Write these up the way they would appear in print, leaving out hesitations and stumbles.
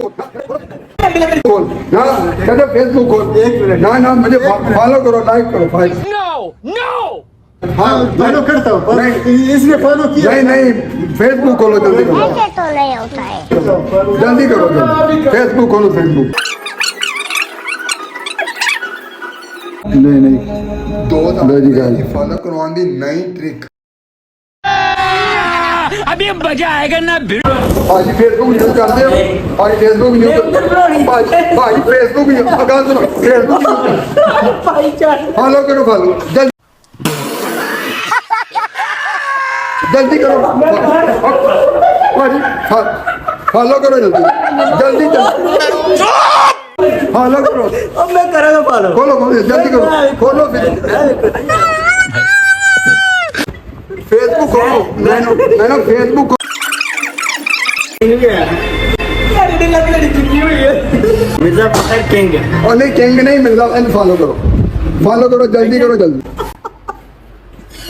खोल ना, कहते फेसबुक खोल। एक मिनट ना ना, मुझे फॉलो करो, लाइक करो। हाँ फॉलो करता हूँ पर इसने फॉलो किया। नहीं नहीं, फेसबुक खोलो, जल्दी करो, ऐसे तो नहीं होता है। जल्दी करो, जल्दी फेसबुक खोलो, फेसबुक। नहीं नहीं, दो फॉलो करवाने दी नई ट्रिक। अभी मजा आएगा ना भिड़ो। भाजी फेसबुक यूज करते हो? भाजी फेसबुक यूज, भाजी फेसबुक अगर सुनो, फेसबुक फॉलो करो, फॉलो जल्दी जल्दी करो भाजी, फॉलो करो जल्दी जल्दी जल्दी फॉलो करो। अब मैं करेगा फॉलो। खोलो खोलो जल्दी करो, खोलो फेसबुक खोलो। मैंने फेसबुक मिर्जा फखर किंग है। और नहीं, किंग नहीं मिल रहा, फॉलो करो जल्दी करो, जल्दी।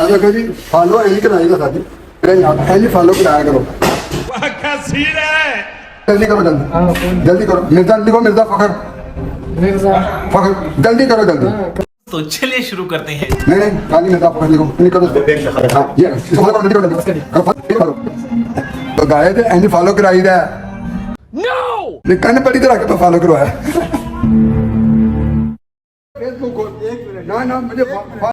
अब देखो जी, फॉलो एंड कराएगा साथी, एंड फॉलो कराया करो। जल्दी करो, जल्दी करो। मिर्जा लिखो, मिर्जा फखर, फखर जल्दी करो, जल्दी। तो चलिए शुरू करते हैं। नहीं नहीं, खाली मिर्जा फखर लिखो, नहीं करो। हाँ ये फॉलो करो, जल्दी करो, जल्दी करो। तो गाय थे एंड फॉलो कराई दा कन्न पड़ी तरह के फॉलो करवाया। फेसबुक ना ना, मुझे